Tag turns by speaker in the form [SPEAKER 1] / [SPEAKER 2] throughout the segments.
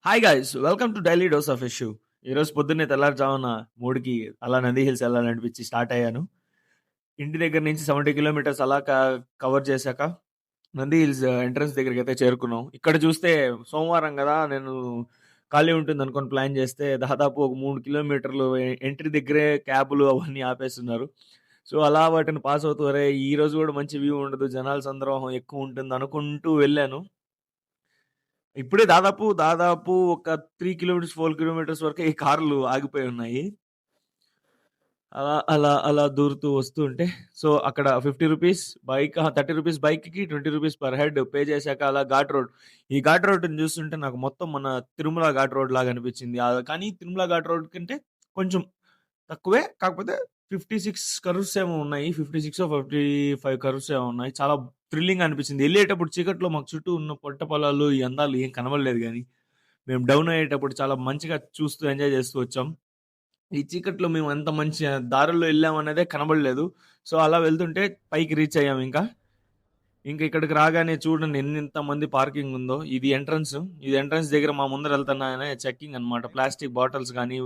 [SPEAKER 1] Hi guys welcome to daily dose of issue. ఈరోజు పొద్దున్నే తెల్లారుజామున 3కి అలా నంది హిల్స్ వెళ్ళాలనిపించి స్టార్ట్ అయ్యాను. ఇంటి దగ్గర నుంచి 70 కిలోమీటర్స్ అలా కవర్ చేశాక నంది హిల్స్ ఎంట్రన్స్ దగ్గరికి అయితే చేరుకున్నాం. ఇక్కడ చూస్తే సోమవారం కదా, నేను ఖాళీ ఉంటుంది అనుకొని ప్లాన్ చేస్తే దాదాపు ఒక 3 కిలోమీటర్లు ఎంట్రీ దగ్గరే క్యాబులు అవన్నీ ఆపేస్తున్నారు. సో అలా వాటిని పాస్ అవుతూ అరే ఈ రోజు కూడా మంచి వ్యూ ఉండదు, జనాల సంద్రోహం ఎక్కువ ఉంటుంది అనుకుంటూ వెళ్ళాను. ఇప్పుడే దాదాపు ఒక 3 కిలోమీటర్స్, 4 కిలోమీటర్స్ వరకే ఈ కార్లు ఆగిపోయి ఉన్నాయి. అలా దూరుతూ వస్తూ ఉంటే సో అక్కడ 50 రూపీస్ బైక్ 30 రూపీస్ బైక్‌కి, 20 రూపీస్ పర్ హెడ్ పే చేశాక అలా ఘాట్ రోడ్. ఈ ఘాట్ రోడ్‌ని చూస్తుంటే నాకు మొత్తం మన తిరుమల ఘాట్ రోడ్ లాగా అనిపించింది. కానీ తిరుమల ఘాట్ రోడ్ కంటే కొంచెం తక్కువే. కాకపోతే 56 కర్వ్స్ ఏమో ఉన్నాయి. 56 55 కర్వ్స్ ఏమో ఉన్నాయి. చాలా థ్రిల్లింగ్ అనిపించింది. ఎళ్ళేటప్పుడు చీకట్లో మాకు చుట్టూ ఉన్న పంట పొలాలు, ఈ అందాలు ఏం కనబడలేదు గానీ, మేము డౌన్ అయ్యేటప్పుడు చాలా మంచిగా చూస్తూ ఎంజాయ్ చేస్తూ వచ్చాం. ఈ చీకట్లో మేము ఎంత మంచి దారుల్లో ఎళ్ళామనేదే కనబడలేదు. సో, అలా వెళ్తుంటే పైకి రీచ్ అయ్యాం ఇంకా. ఇంక ఇక్కడికి రాగానే చూడండి ఎన్నింత మంది పార్కింగ్ ఉందో. ఇది ఎంట్రన్స్. ఇది ఎంట్రన్స్ దగ్గర మా ముందర వెళ్తున్న ఆయన చెకింగ్ అన్నమాట. ప్లాస్టిక్ బాటిల్స్ గానీ,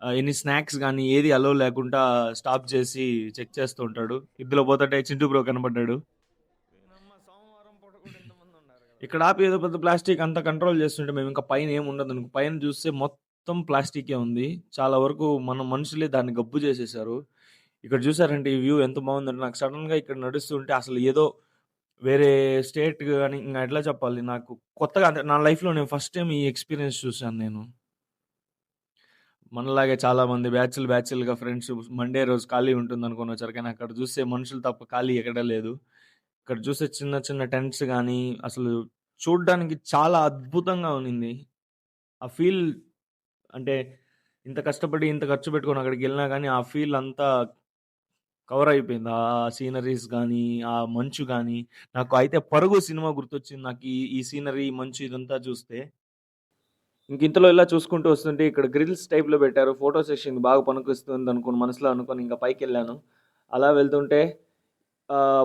[SPEAKER 1] ఎనీ స్నాక్స్ గానీ ఏది అలో లేకుండా స్టాప్ చేసి చెక్ చేస్తూ ఉంటాడు. ఇందులో పోతుంటే చింటూ బ్రో కనపడ్డాడు. ఇక్కడ ఆపి ఏదో పెద్ద ప్లాస్టిక్ అంతా కంట్రోల్ చేస్తుంటే మేము ఇంకా పైన ఏమి ఉండదనుకో, పైన చూస్తే మొత్తం ప్లాస్టికే ఉంది. చాలా వరకు మన మనుషులే దాన్ని గబ్బు చేసేసారు. ఇక్కడ చూసారంటే ఈ వ్యూ ఎంత బాగుందంటే నాకు సడన్‌గా ఇక్కడ నడుస్తుంటే అసలు ఏదో వేరే స్టేట్ గాని ఇంగ ఎట్లా చెప్పాలి, నాకు కొత్తగా అంటే నా లైఫ్‌లో నేను ఫస్ట్ టైమ్ ఈ ఎక్స్‌పీరియన్స్ చూసాను నేను. మనలాగే చాలామంది బ్యాచ్‌లుగా ఫ్రెండ్స్ మండే రోజు ఖాళీ ఉంటుందనుకోని వచ్చారు. కానీ అక్కడ చూస్తే మనుషులు తప్ప ఖాళీ ఎక్కడా లేదు. ఇక్కడ చూస్తే చిన్న చిన్న టెంట్స్ గానీ, అసలు చూడ్డానికి చాలా అద్భుతంగా ఉన్నింది. ఆ ఫీల్ అంటే ఇంత కష్టపడి, ఇంత ఖర్చు పెట్టుకొని అక్కడికెళ్ళినా గానీ, ఆ ఫీల్ అంతా కవర్ అయిపోయింది. ఆ సీనరీస్ గానీ, ఆ మంచు గానీ, నాకు అయితే 'పరుగు' సినిమా గుర్తొచ్చింది నాకు ఈ సీనరీ, మంచు ఇదంతా చూస్తే. ఇంక ఇంతలో ఇలా చూసుకుంటూ వస్తుంటే ఇక్కడ గ్రిల్స్ టైప్‌లో పెట్టారు. ఫోటో సెషన్ బాగా పనికొస్తుందనుకోని మనసులో అనుకోని ఇంక పైకెళ్ళాను. అలా వెళ్తుంటే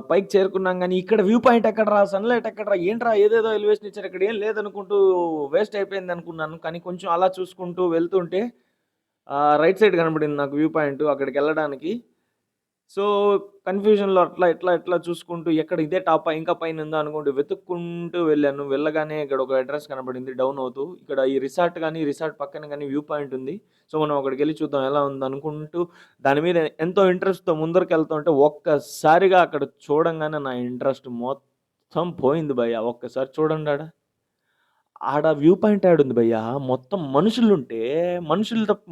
[SPEAKER 1] పైకి చేరుకున్నాం గానీ, ఇక్కడ వ్యూ పాయింట్ ఎక్కడరా? సన్‌లైట్ ఎక్కడరా? ఏంట్రా ఏదేదో ఎలివేషన్ ఇచ్చారు. ఇక్కడ ఏం లేదనుకుంటూ వేస్ట్ అయిపోయిందనుకున్నాను. కానీ కొంచెం అలా చూసుకుంటూ వెళ్తుంటే రైట్ సైడ్ కనపడింది నాకు వ్యూ పాయింట్ అక్కడికెళ్ళడానికి. సో, కన్‌ఫ్యూజన్‌లో ఇట్లా చూసుకుంటూ ఎక్కడ ఇదే టాపా? ఇంకా పైనుందా అనుకుంటూ వెతుక్కుంటూ వెళ్ళాను. వెళ్ళగానే ఇక్కడ ఒక అడ్రెస్ కనపడింది డౌన్ అవుతూ. ఇక్కడ ఈ రిసార్ట్ గాని, రిసార్ట్ పక్కన గాని వ్యూ పాయింట్ ఉంది. సో, మనం అక్కడికెళ్లి చూద్దాం ఎలా ఉందనుకుంటూ దాని మీద ఎంతో ఇంట్రెస్ట్‌తో ముందరికెళ్తుంటే ఒక్కసారిగా అక్కడ చూడంగానే నా ఇంట్రెస్ట్ మొత్తం పోయింది భయ్యా! ఒక్కసారి చూడండాడ. ఆడ వ్యూ పాయింట్ యాడుంది భయ్యా! మొత్తం మనుషులుంటే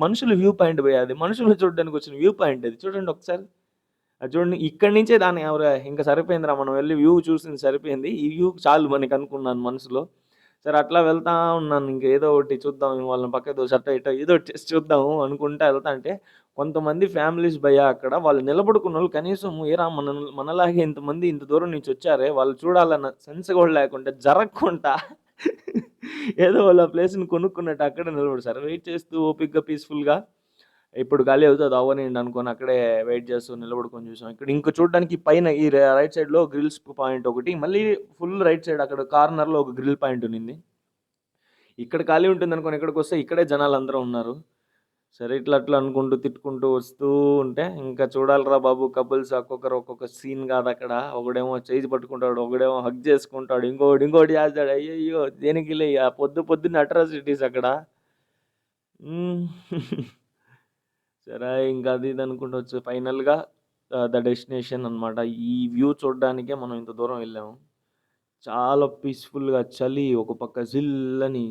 [SPEAKER 1] మనుషులు వ్యూ పాయింట్ భయ్యా అది. మనుషుల్ని చూడడానికొచ్చిన వ్యూ పాయింట్ అది. చూడండి ఒకసారి. అది చూడండి ఇక్కడి నుంచే దాన్ని ఎవరా ఇంక సరిపోయిందిరా మనం వెళ్లి వ్యూ చూసింది సరిపోయింది. ఈ వ్యూ చాలు మనకనుకున్నాను మనసులో. సరే అట్లా వెళ్తా ఉన్నాను. ఇంక ఏదో ఒకటి చూద్దాం వాళ్ళని పక్కకు తోసి అట్టో ఇట్టో ఏదో ఒకటి చేసి చూద్దాము అనుకుంటా ఎళ్తాంటే కొంతమంది ఫ్యామిలీస్ భయ్యా అక్కడ వాళ్ళు నిలబడుకున్నోళ్ళు కనీసం ఏరా మనలాగే ఇంతమంది ఇంత దూరం నుంచి వచ్చారే వాళ్ళు చూడాలన్న సెన్స్ కూడా లేకుండా జరక్కుంటా ఏదో వాళ్ళు ఆ ప్లేస్‌ని కొనుక్కున్నట్టు అక్కడే నిలబడి సరే వెయిట్ చేస్తూ ఓపికగా పీస్‌ఫుల్‌గా ఇప్పుడు ఖాళీ అవుతది అవ్వనీయండి అనుకోని అక్కడే వెయిట్ చేస్తూ నిలబడుకొని చూసాం. ఇక్కడ ఇంక చూడడానికి పైన ఈ రైట్ సైడ్‌లో గ్రిల్స్ పాయింట్ ఒకటి, మళ్ళీ ఫుల్ రైట్ సైడ్ అక్కడ కార్నర్‌లో ఒక గ్రిల్ పాయింట్ ఉన్నింది. ఇక్కడ ఖాళీ ఉంటుందనుకోని ఇక్కడికొస్తే ఇక్కడే జనాలందరూ ఉన్నారు. సరే ఇట్లా అనుకుంటూ తిట్టుకుంటూ వస్తూ ఉంటే ఇంకా చూడాలిరా బాబు కపుల్స్ ఒక్కొక్కరు ఒక్కొక్క సీన్ కాదక్కడ. ఒకడేమో చెయ్యి పట్టుకుంటాడు, ఒకడేమో హగ్ చేసుకుంటాడు, ఇంకోటి చేస్తాడు. అయ్యయ్యో! దేనికిలే ఆ పొద్దున్నే అట్రాసిటీస్ అక్కడ. హ్మ్. సరే ఇంకా అది ఇది అనుకుంటూ వచ్చి ఫైనల్‌గా ద డెస్టినేషన్ అనమాట. ఈ వ్యూ చూడడానికే మనం ఇంత దూరం వెళ్ళాము. చాలా పీస్‌ఫుల్‌గా చలి, ఒక పక్క జిల్ అని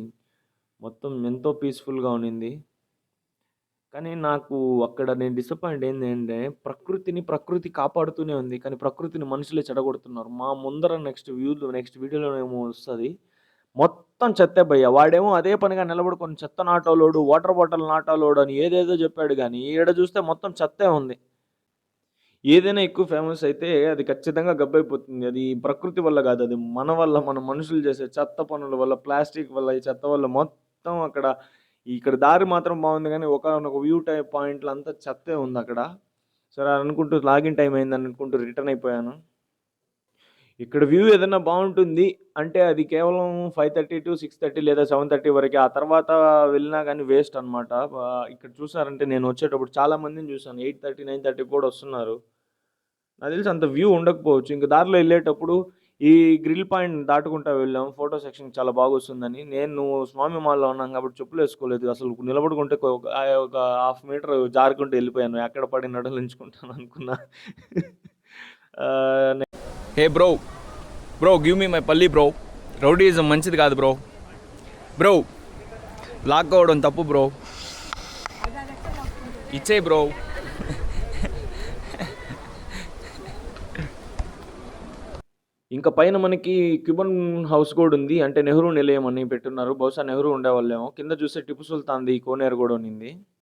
[SPEAKER 1] మొత్తం ఎంతో పీస్‌ఫుల్‌గా ఉండింది. కానీ నాకు అక్కడ నేను డిసప్పాయింట్ ఏందంటే ప్రకృతి కాపాడుతూనే ఉంది. కానీ ప్రకృతిని మనుషులే చెడగొడుతున్నారు. మా ముందర నెక్స్ట్ వీడియోలోనేమో వస్తది. మొత్తం చెత్తే భయ్యా! వాడేమో అదే పనిగా నిలబడుకొని చెత్త నాటోలోడు, వాటర్ బాటిల్ నాటాలోడు అని ఏదేదో చెప్పాడు గానీ, ఈడ చూస్తే మొత్తం చెత్తే ఉంది. ఏదైనా ఎక్కువ ఫేమస్ అయితే అది ఖచ్చితంగా గబ్బైపోతుంది. అది ప్రకృతి వల్ల గాదు. అది మన వల్ల, మన మనుషులు చేసే చెత్త పనుల వల్ల, ప్లాస్టిక్ వల్ల, ఈ చెత్త వల్ల మొత్తం ఇక్కడ దారి మాత్రం బావుంది గానీ, ఒకానొక వ్యూ పాయింట్‌లో అంతా చెత్తే ఉందక్కడ. సరే అనుకుంటూ లాగిన్ టైమ్ అయిందని అనుకుంటూ రిటర్న్ అయిపోయాను. ఇక్కడ వ్యూ ఏదైనా బాగుంటుంది అంటే అది కేవలం 5:30 to 6:30 లేదా 7:30 వరకే. ఆ తర్వాత వెళ్ళినా గానీ వేస్ట్ అనమాట. ఇక్కడ చూసారంటే నేను వచ్చేటప్పుడు చాలా మందిని చూసాను. 8:30, 9:30 కూడా వస్తున్నారు. నాకు తెలిసి అంత వ్యూ ఉండకపోవచ్చు. ఇంక దారిలో ఎళ్ళేటప్పుడు ఈ గ్రిల్ పాయింట్ దాటుకుంటా వెళ్ళాం. ఫోటో సెక్షన్ చాలా బాగొస్తుందని. నేను స్వామి మాల్‌లో ఉన్నాను కాబట్టి చెప్పులేసుకోలేదు. అసలు నిలబడుకుంటే ఒక హాఫ్ మీటర్ జారుకుంటూ ఎళ్ళిపోయాను. ఎక్కడ పడి నడుంచుకుంటాను అనుకున్నా. ఆహ్,
[SPEAKER 2] హే bro, bro give me my పల్లి బ్రో. రౌడీయిజం మంచిది కాదు బ్రో. బ్రో లాక్కోవడం తప్పు బ్రో. ఇచ్చేయి బ్రో.
[SPEAKER 1] ఇంకా పైన మనకి క్యూబన్ హౌస్ కూడా ఉంది. అంటే నెహ్రూ నిలయం అని పెట్టున్నారు. బహుశా నెహ్రూ ఉండేవాళ్ళేమో. కింద చూస్తే టిప్పు సుల్తాన్‌ది కోనేరు గూడా ఉన్నింది.